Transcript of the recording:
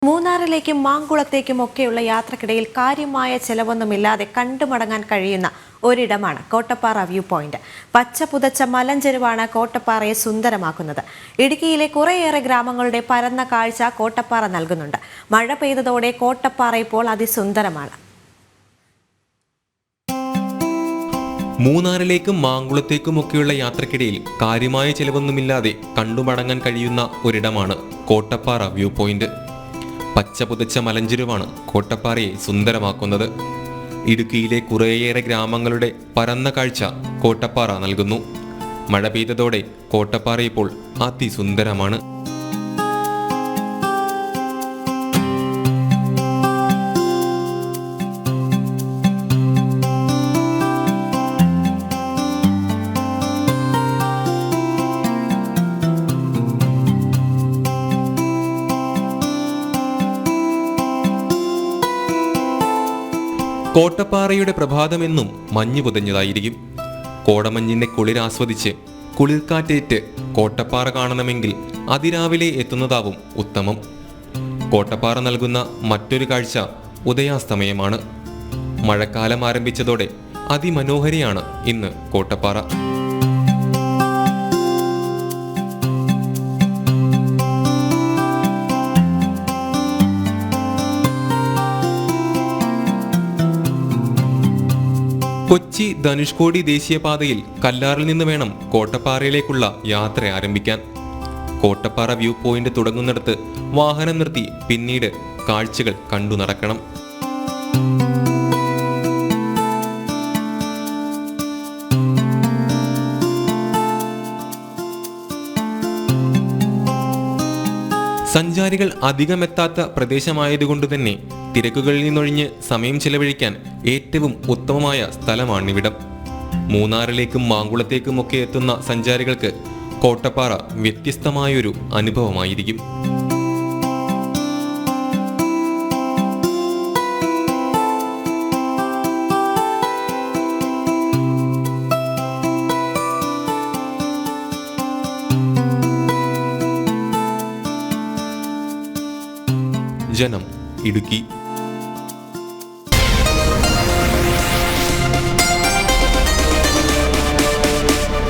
മൂന്നാറിലേക്കും മാങ്കുളത്തേക്കും ഒക്കെയുള്ള യാത്രക്കിടയിൽ കാര്യമായ ചെലവൊന്നുമില്ലാതെ കണ്ടുമടങ്ങാൻ കഴിയുന്ന ഒരിടമാണ് കോട്ടപ്പാറ വ്യൂ പോയിന്റ്. പച്ച പുതച്ച മലഞ്ചെരുവാണ് കോട്ടപ്പാറയെ സുന്ദരമാക്കുന്നത്. ഇടുക്കിയിലെ കുറേയേറെ ഗ്രാമങ്ങളുടെ പരന്ന കാഴ്ച കോട്ടപ്പാറ നൽകുന്നുണ്ട്. മഴ പെയ്തതോടെ കോട്ടപ്പാറ ഇപ്പോൾ അതിസുന്ദരമാണ്. മൂന്നാറിലേക്കും മാങ്കുളത്തേക്കുമൊക്കെയുള്ള യാത്രക്കിടയിൽ കാര്യമായ ചിലവൊന്നുമില്ലാതെ കണ്ടുമടങ്ങാൻ കഴിയുന്ന ഒരിടമാണ് കോട്ടപ്പാറ വ്യൂ പോയിന്റ്. പച്ച പുതച്ച മലഞ്ചെരുവാണ് കോട്ടപ്പാറയെ സുന്ദരമാക്കുന്നത്. ഇടുക്കിയിലെ കുറേയേറെ ഗ്രാമങ്ങളുടെ പരന്ന കാഴ്ച കോട്ടപ്പാറ നൽകുന്നു. മഴ പെയ്തതോടെ കോട്ടപ്പാറ ഇപ്പോൾ അതിസുന്ദരമാണ്. കോട്ടപ്പാറയുടെ പ്രഭാതമെന്നും മഞ്ഞു പുതഞ്ഞതായിരിക്കും. കോടമഞ്ഞിന്റെ കുളിരാസ്വദിച്ച് കുളിർക്കാറ്റേറ്റ് കോട്ടപ്പാറ കാണണമെങ്കിൽ അതിരാവിലെ എത്തുന്നതാവും ഉത്തമം. കോട്ടപ്പാറ നൽകുന്ന മറ്റൊരു കാഴ്ച ഉദയാസ്തമയമാണ്. മഴക്കാലം ആരംഭിച്ചതോടെ അതിമനോഹരിയാണ് ഇന്ന് കോട്ടപ്പാറ. കൊച്ചി ധനുഷ്കോടി ദേശീയപാതയിൽ കല്ലാറിൽ നിന്ന് വേണം കോട്ടപ്പാറയിലേക്കുള്ള യാത്ര ആരംഭിക്കാൻ. കോട്ടപ്പാറ വ്യൂ പോയിന്റ് തുടങ്ങുന്നിടത്ത് വാഹനം നിർത്തി പിന്നീട് കാഴ്ചകൾ കണ്ടു നടക്കണം. സഞ്ചാരികൾ അധികമെത്താത്ത പ്രദേശമായതുകൊണ്ട് തന്നെ തിരക്കുകളിൽ നിന്നൊഴിഞ്ഞ് സമയം ചെലവഴിക്കാൻ ഏറ്റവും ഉത്തമമായ സ്ഥലമാണിവിടം. മൂന്നാറിലേക്കും മാങ്കുളത്തേക്കും ഒക്കെ എത്തുന്ന സഞ്ചാരികൾക്ക് കോട്ടപ്പാറ വ്യത്യസ്തമായൊരു അനുഭവമായിരിക്കും. ജനം, ഇടുക്കി.